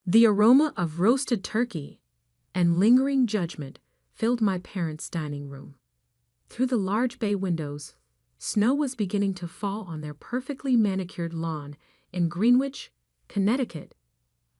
The aroma of roasted turkey and lingering judgment filled my parents' dining room. Through the large bay windows, snow was beginning to fall on their perfectly manicured lawn in Greenwich, Connecticut,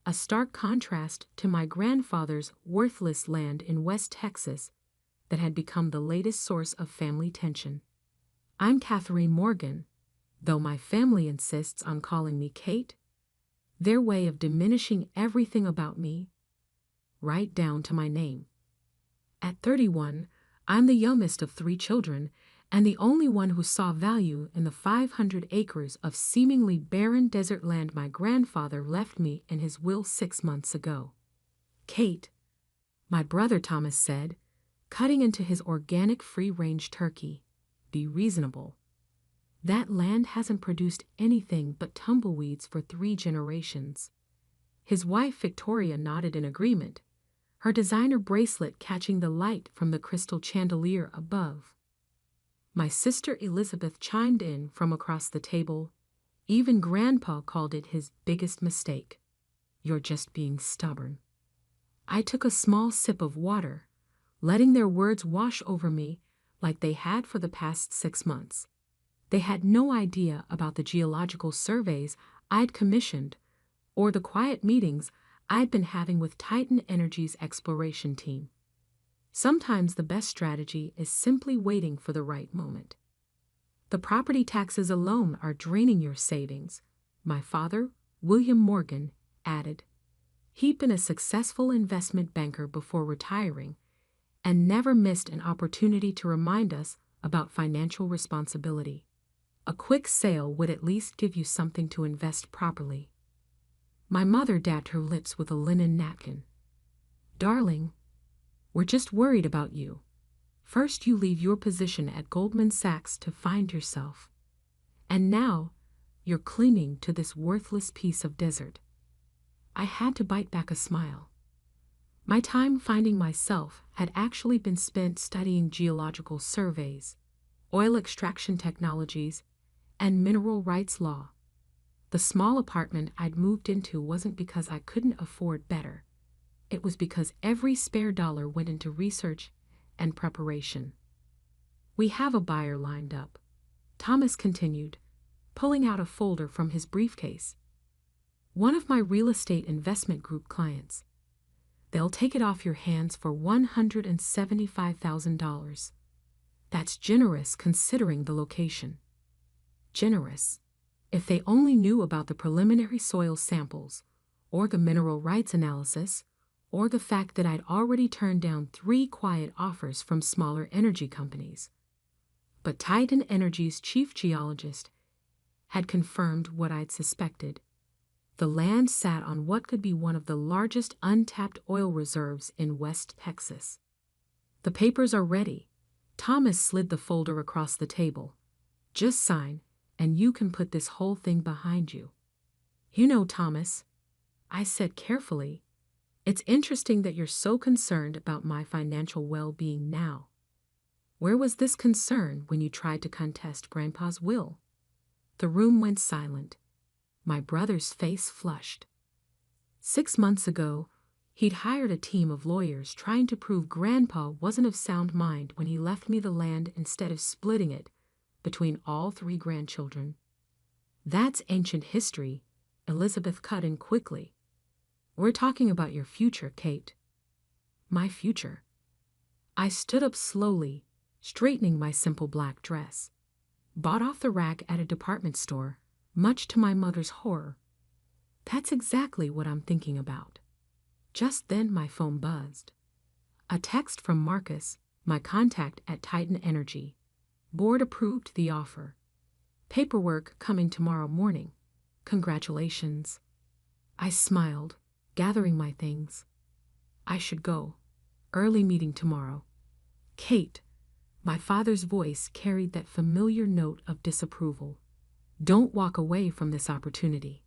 a stark contrast to my grandfather's worthless land in West Texas that had become the latest source of family tension. I'm Catherine Morgan, though my family insists on calling me Kate, their way of diminishing everything about me, right down to my name. At 31, I'm the youngest of 3 children and the only one who saw value in the 500 acres of seemingly barren desert land my grandfather left me in his will 6 months ago. Kate, my brother Thomas said, cutting into his organic free-range turkey, be reasonable. That land hasn't produced anything but tumbleweeds for 3 generations. His wife Victoria nodded in agreement, her designer bracelet catching the light from the crystal chandelier above. My sister Elizabeth chimed in from across the table. Even Grandpa called it his biggest mistake. You're just being stubborn. I took a small sip of water, letting their words wash over me like they had for the past 6 months. They had no idea about the geological surveys I'd commissioned or the quiet meetings I'd been having with Titan Energy's exploration team. Sometimes the best strategy is simply waiting for the right moment. The property taxes alone are draining your savings, my father, William Morgan, added. He'd been a successful investment banker before retiring and never missed an opportunity to remind us about financial responsibility. A quick sale would at least give you something to invest properly. My mother dabbed her lips with a linen napkin. Darling, we're just worried about you. First you leave your position at Goldman Sachs to find yourself. And now you're clinging to this worthless piece of desert. I had to bite back a smile. My time finding myself had actually been spent studying geological surveys, oil extraction technologies, and mineral rights law. The small apartment I'd moved into wasn't because I couldn't afford better. It was because every spare dollar went into research and preparation. We have a buyer lined up, Thomas continued, pulling out a folder from his briefcase. One of my real estate investment group clients. They'll take it off your hands for $175,000. That's generous considering the location. Generous. If they only knew about the preliminary soil samples, or the mineral rights analysis, or the fact that I'd already turned down 3 quiet offers from smaller energy companies. But Titan Energy's chief geologist had confirmed what I'd suspected. The land sat on what could be one of the largest untapped oil reserves in West Texas. The papers are ready. Thomas slid the folder across the table. Just sign, and you can put this whole thing behind you. You know, Thomas, I said carefully, it's interesting that you're so concerned about my financial well-being now. Where was this concern when you tried to contest Grandpa's will? The room went silent. My brother's face flushed. 6 months ago, he'd hired a team of lawyers trying to prove Grandpa wasn't of sound mind when he left me the land instead of splitting it between all 3 grandchildren. That's ancient history, Elizabeth cut in quickly. We're talking about your future, Kate. My future. I stood up slowly, straightening my simple black dress. Bought off the rack at a department store, much to my mother's horror. That's exactly what I'm thinking about. Just then my phone buzzed. A text from Marcus, my contact at Titan Energy. Board approved the offer. Paperwork coming tomorrow morning. Congratulations. I smiled, gathering my things. I should go. Early meeting tomorrow. Kate, my father's voice carried that familiar note of disapproval. Don't walk away from this opportunity.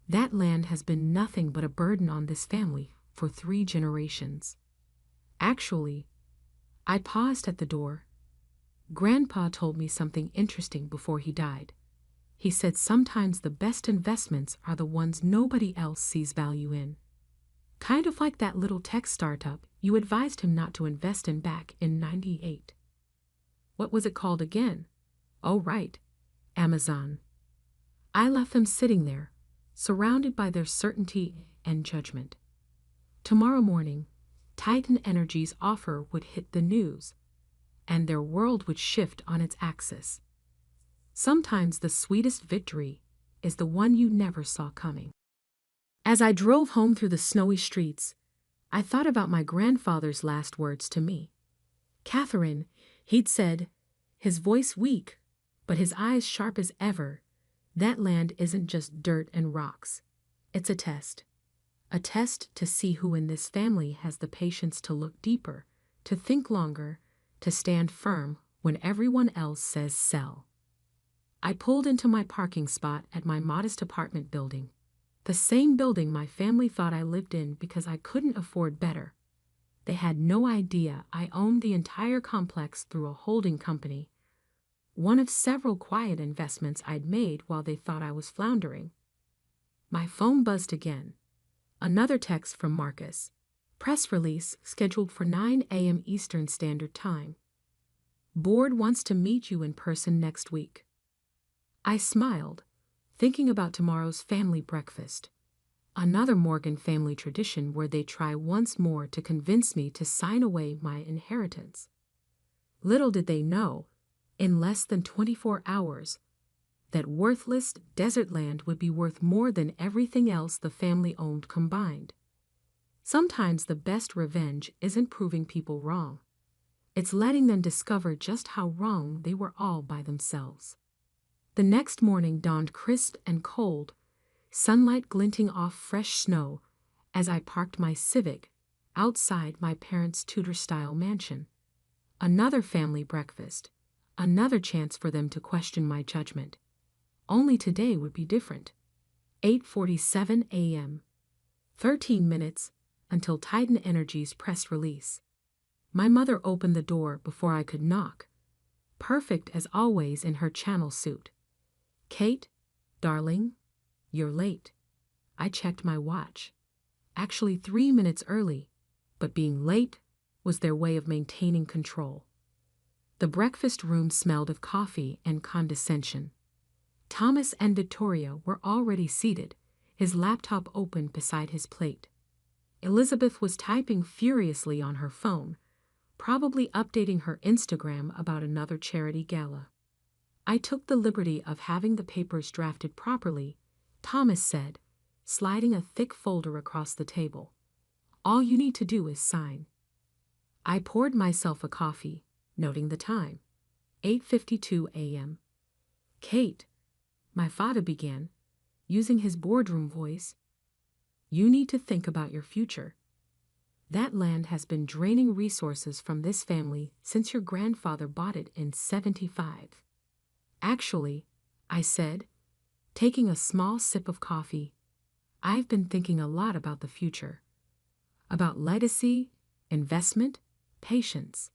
That land has been nothing but a burden on this family for 3 generations. Actually, I paused at the door. Grandpa told me something interesting before he died. He said sometimes the best investments are the ones nobody else sees value in. Kind of like that little tech startup you advised him not to invest in back in '98. What was it called again? Oh, right, Amazon. I left them sitting there, surrounded by their certainty and judgment. Tomorrow morning, Titan Energy's offer would hit the news, and their world would shift on its axis. Sometimes the sweetest victory is the one you never saw coming. As I drove home through the snowy streets, I thought about my grandfather's last words to me. Catherine, he'd said, his voice weak, but his eyes sharp as ever, that land isn't just dirt and rocks. It's a test. A test to see who in this family has the patience to look deeper, to think longer, to stand firm when everyone else says sell. I pulled into my parking spot at my modest apartment building, the same building my family thought I lived in because I couldn't afford better. They had no idea I owned the entire complex through a holding company, one of several quiet investments I'd made while they thought I was floundering. My phone buzzed again. Another text from Marcus. Press release scheduled for 9 a.m. Eastern Standard Time. Board wants to meet you in person next week. I smiled, thinking about tomorrow's family breakfast. Another Morgan family tradition where they try once more to convince me to sign away my inheritance. Little did they know, in less than 24 hours, that worthless desert land would be worth more than everything else the family owned combined. Sometimes the best revenge isn't proving people wrong. It's letting them discover just how wrong they were all by themselves. The next morning dawned crisp and cold, sunlight glinting off fresh snow as I parked my Civic outside my parents' Tudor-style mansion. Another family breakfast, another chance for them to question my judgment. Only today would be different. 8:47 a.m. 13 minutes until Titan Energy's press release. My mother opened the door before I could knock, perfect as always in her channel suit. Kate, darling, you're late. I checked my watch. Actually 3 minutes early, but being late was their way of maintaining control. The breakfast room smelled of coffee and condescension. Thomas and Victoria were already seated, his laptop open beside his plate. Elizabeth was typing furiously on her phone, probably updating her Instagram about another charity gala. I took the liberty of having the papers drafted properly, Thomas said, sliding a thick folder across the table. All you need to do is sign. I poured myself a coffee, noting the time. 8:52 a.m. Kate, my father began, using his boardroom voice, you need to think about your future. That land has been draining resources from this family since your grandfather bought it in '75. Actually, I said, taking a small sip of coffee, I've been thinking a lot about the future. About legacy, investment, patience.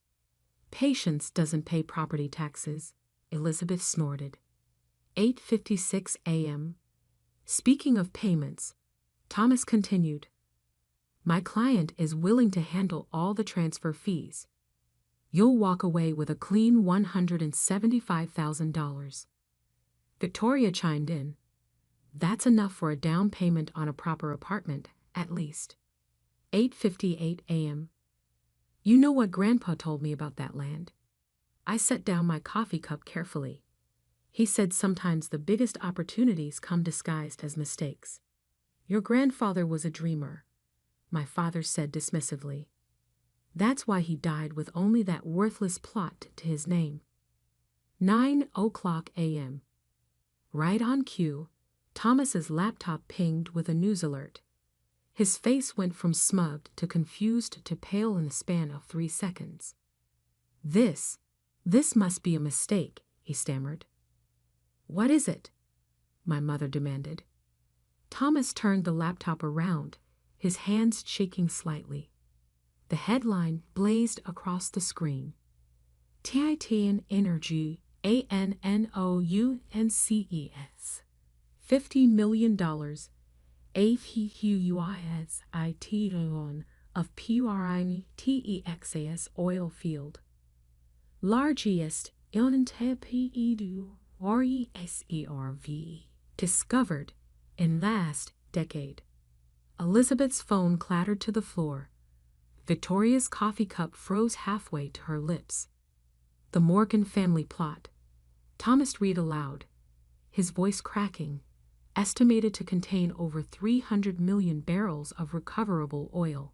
Patience doesn't pay property taxes, Elizabeth snorted. 8:56 a.m. Speaking of payments, Thomas continued, my client is willing to handle all the transfer fees. You'll walk away with a clean $175,000. Victoria chimed in. That's enough for a down payment on a proper apartment, at least. 8:58 a.m. You know what Grandpa told me about that land? I set down my coffee cup carefully. He said sometimes the biggest opportunities come disguised as mistakes. Your grandfather was a dreamer, my father said dismissively. That's why he died with only that worthless plot to his name. 9:00 a.m. Right on cue, Thomas's laptop pinged with a news alert. His face went from smug to confused to pale in the span of 3 seconds. This must be a mistake, he stammered. What is it? My mother demanded. Thomas turned the laptop around, his hands shaking slightly. The headline blazed across the screen. Titan Energy, ANNOUNCES. $50 million, APUISIT of PURINTEXAS oil field. Largest unintended RESERV discovered in last decade. Elizabeth's phone clattered to the floor. Victoria's coffee cup froze halfway to her lips. The Morgan family plot. Thomas read aloud, his voice cracking, estimated to contain over 300 million barrels of recoverable oil.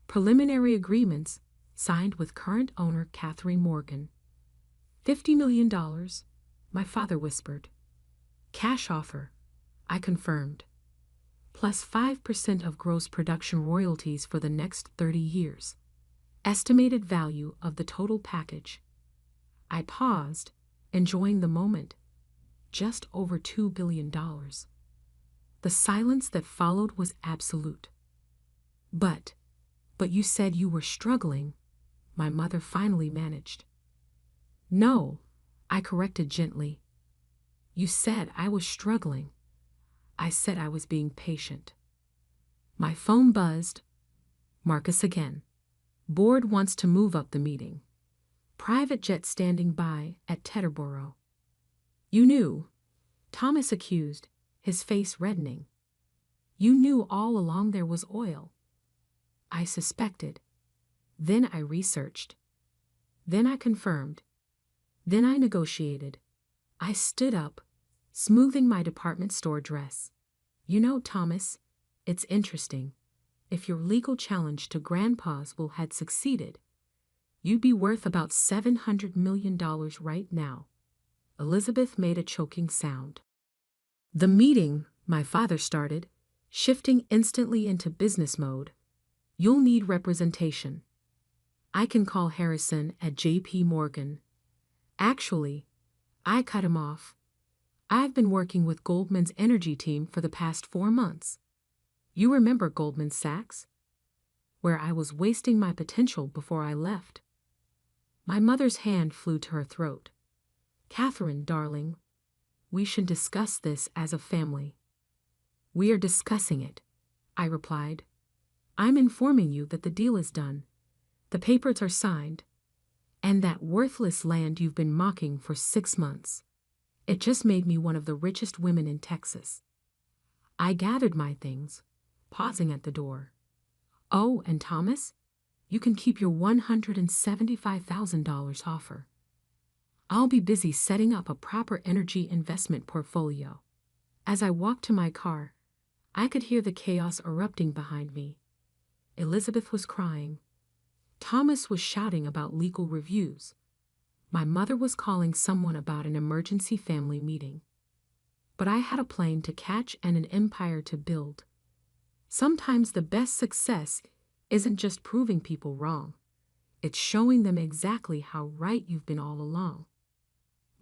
Preliminary agreements signed with current owner Catherine Morgan. $50 million, my father whispered. Cash offer, I confirmed. Plus 5% of gross production royalties for the next 30 years. Estimated value of the total package. I paused, enjoying the moment. Just over $2 billion. The silence that followed was absolute. But you said you were struggling, my mother finally managed. No, I corrected gently. You said I was struggling. I said I was being patient. My phone buzzed. Marcus again. Board wants to move up the meeting. Private jet standing by at Teterboro. You knew, Thomas accused, his face reddening. You knew all along there was oil. I suspected. Then I researched. Then I confirmed. Then I negotiated. I stood up, smoothing my department store dress. You know, Thomas, it's interesting. If your legal challenge to Grandpa's will had succeeded, you'd be worth about $700 million right now. Elizabeth made a choking sound. The meeting, my father started, shifting instantly into business mode. You'll need representation. I can call Harrison at J.P. Morgan. Actually, I cut him off. I've been working with Goldman's energy team for the past 4 months. You remember Goldman Sachs? Where I was wasting my potential before I left. My mother's hand flew to her throat. Catherine, darling, we should discuss this as a family. We are discussing it, I replied. I'm informing you that the deal is done. The papers are signed. And that worthless land you've been mocking for 6 months. It just made me one of the richest women in Texas. I gathered my things, pausing at the door. Oh, and Thomas, you can keep your $175,000 offer. I'll be busy setting up a proper energy investment portfolio. As I walked to my car, I could hear the chaos erupting behind me. Elizabeth was crying. Thomas was shouting about legal reviews. My mother was calling someone about an emergency family meeting. But I had a plane to catch and an empire to build. Sometimes the best success isn't just proving people wrong. It's showing them exactly how right you've been all along.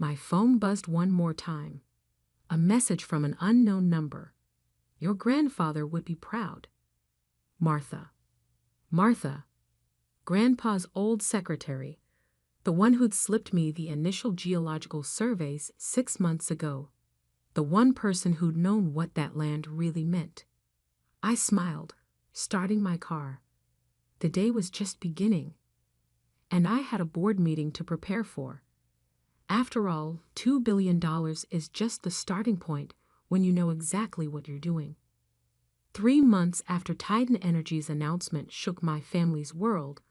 My phone buzzed one more time. A message from an unknown number. Your grandfather would be proud. Martha. Martha. Grandpa's old secretary, the one who'd slipped me the initial geological surveys 6 months ago, the one person who'd known what that land really meant. I smiled, starting my car. The day was just beginning, and I had a board meeting to prepare for. After all, $2 billion is just the starting point when you know exactly what you're doing. 3 months after Titan Energy's announcement shook my family's world,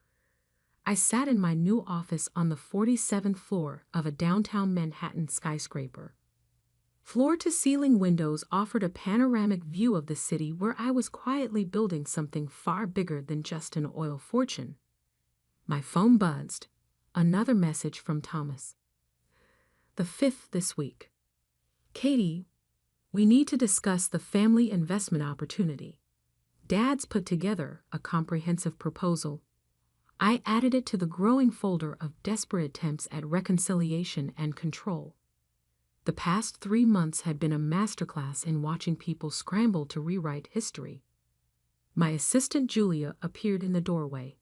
I sat in my new office on the 47th floor of a downtown Manhattan skyscraper. Floor-to-ceiling windows offered a panoramic view of the city where I was quietly building something far bigger than just an oil fortune. My phone buzzed. Another message from Thomas. The 5th this week. Katie, we need to discuss the family investment opportunity. Dad's put together a comprehensive proposal. I added it to the growing folder of desperate attempts at reconciliation and control. The past 3 months had been a masterclass in watching people scramble to rewrite history. My assistant Julia appeared in the doorway.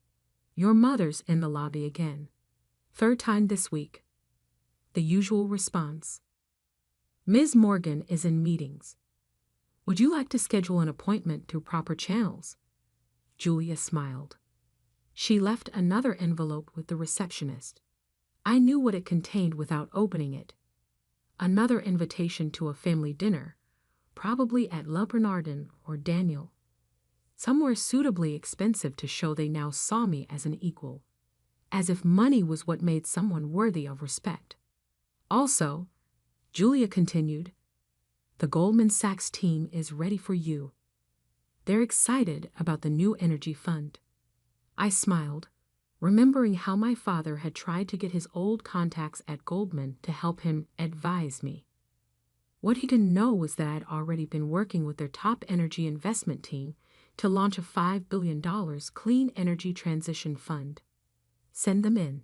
Your mother's in the lobby again. 3rd time this week. The usual response. Ms. Morgan is in meetings. Would you like to schedule an appointment through proper channels? Julia smiled. She left another envelope with the receptionist. I knew what it contained without opening it. Another invitation to a family dinner, probably at Le Bernardin or Daniel. Somewhere suitably expensive to show they now saw me as an equal. As if money was what made someone worthy of respect. Also, Julia continued, the Goldman Sachs team is ready for you. They're excited about the new energy fund. I smiled, remembering how my father had tried to get his old contacts at Goldman to help him advise me. What he didn't know was that I'd already been working with their top energy investment team to launch a $5 billion clean energy transition fund. Send them in.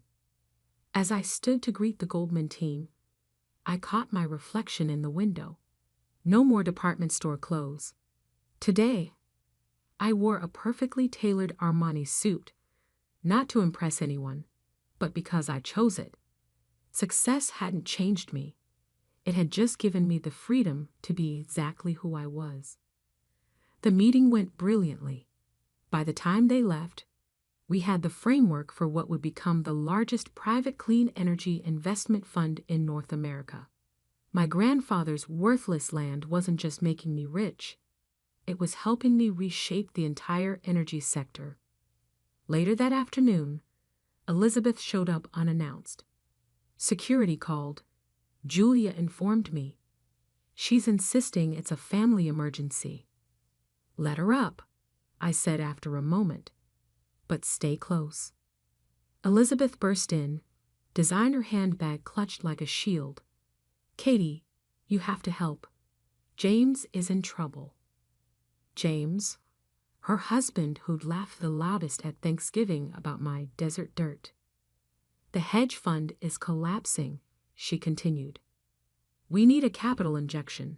As I stood to greet the Goldman team, I caught my reflection in the window. No more department store clothes. Today, I wore a perfectly tailored Armani suit, not to impress anyone, but because I chose it. Success hadn't changed me. It had just given me the freedom to be exactly who I was. The meeting went brilliantly. By the time they left, we had the framework for what would become the largest private clean energy investment fund in North America. My grandfather's worthless land wasn't just making me rich, it was helping me reshape the entire energy sector. Later that afternoon, Elizabeth showed up unannounced. Security called. Julia informed me. She's insisting it's a family emergency. Let her up, I said after a moment. But stay close. Elizabeth burst in, designer handbag clutched like a shield. Katie, you have to help. James is in trouble. James, her husband who'd laughed the loudest at Thanksgiving about my desert dirt. The hedge fund is collapsing, she continued. We need a capital injection.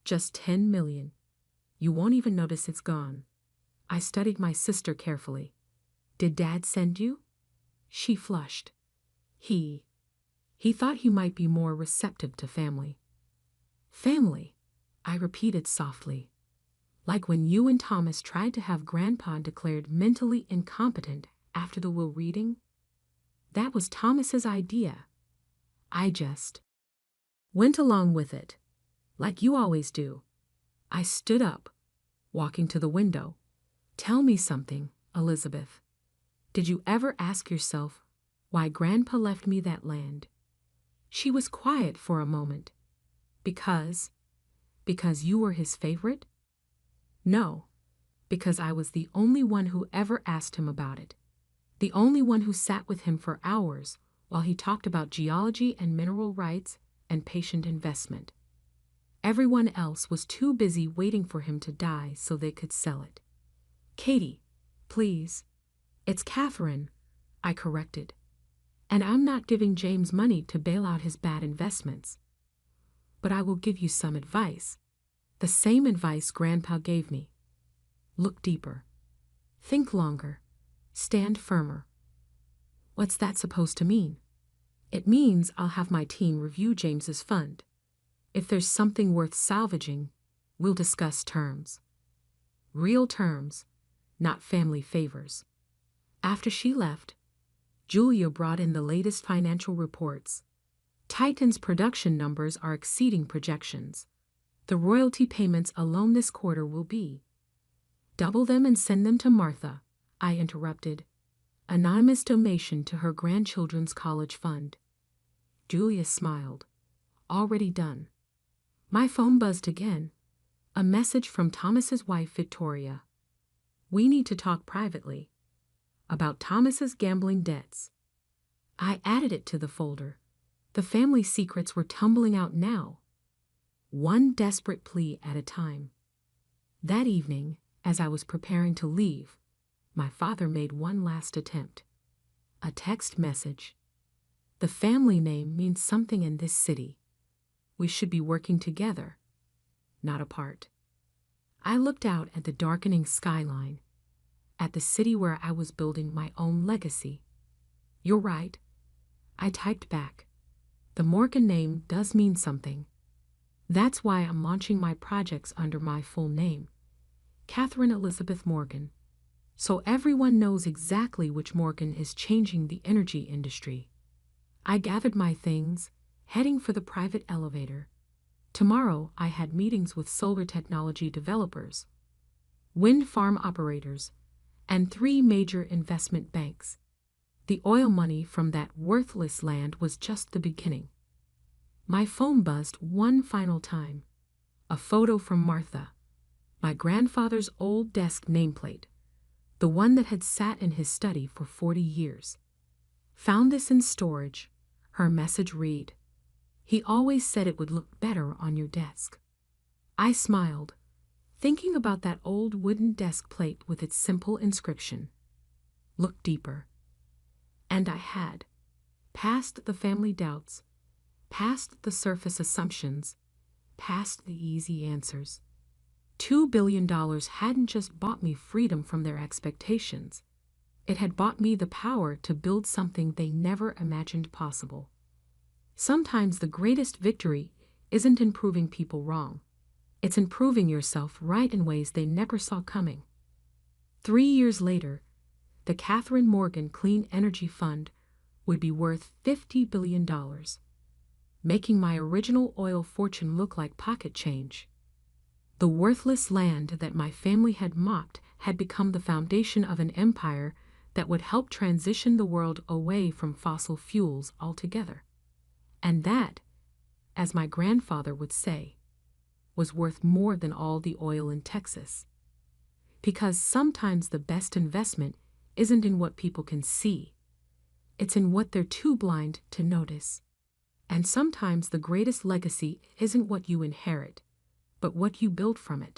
Just $10 million. You won't even notice it's gone. I studied my sister carefully. Did Dad send you? She flushed. He thought he might be more receptive to family. Family, I repeated softly. Like when you and Thomas tried to have Grandpa declared mentally incompetent after the will reading? That was Thomas's idea. I just went along with it, like you always do. I stood up, walking to the window. Tell me something, Elizabeth. Did you ever ask yourself why Grandpa left me that land? She was quiet for a moment. Because you were his favorite? No, because I was the only one who ever asked him about it. The only one who sat with him for hours while he talked about geology and mineral rights and patient investment. Everyone else was too busy waiting for him to die so they could sell it. Katie, please. It's Catherine, I corrected. And I'm not giving James money to bail out his bad investments. But I will give you some advice. The same advice Grandpa gave me. Look deeper. Think longer. Stand firmer. What's that supposed to mean? It means I'll have my team review James's fund. If there's something worth salvaging, we'll discuss terms. Real terms, not family favors. After she left, Julia brought in the latest financial reports. Titan's production numbers are exceeding projections. The royalty payments alone this quarter will be. Double them and send them to Martha, I interrupted. Anonymous donation to her grandchildren's college fund. Julia smiled. Already done. My phone buzzed again. A message from Thomas's wife, Victoria. We need to talk privately. About Thomas's gambling debts. I added it to the folder. The family secrets were tumbling out now. One desperate plea at a time. That evening, as I was preparing to leave, my father made one last attempt. A text message. The family name means something in this city. We should be working together, not apart. I looked out at the darkening skyline, at the city where I was building my own legacy. You're right, I typed back. The Morgan name does mean something. That's why I'm launching my projects under my full name, Catherine Elizabeth Morgan, so everyone knows exactly which Morgan is changing the energy industry. I gathered my things, heading for the private elevator. Tomorrow I had meetings with solar technology developers, wind farm operators, and 3 major investment banks. The oil money from that worthless land was just the beginning. My phone buzzed one final time. A photo from Martha, my grandfather's old desk nameplate, the one that had sat in his study for 40 years. Found this in storage, her message read. He always said it would look better on your desk. I smiled, thinking about that old wooden desk plate with its simple inscription. Look deeper. And I had. Past the family doubts, past the surface assumptions, past the easy answers. $2 billion hadn't just bought me freedom from their expectations. It had bought me the power to build something they never imagined possible. Sometimes the greatest victory isn't in proving people wrong. It's in proving yourself right in ways they never saw coming. 3 years later, the Catherine Morgan Clean Energy Fund would be worth $50 billion, making my original oil fortune look like pocket change. The worthless land that my family had mocked had become the foundation of an empire that would help transition the world away from fossil fuels altogether. And that, as my grandfather would say, was worth more than all the oil in Texas. Because sometimes the best investment isn't in what people can see. It's in what they're too blind to notice. And sometimes the greatest legacy isn't what you inherit, but what you build from it.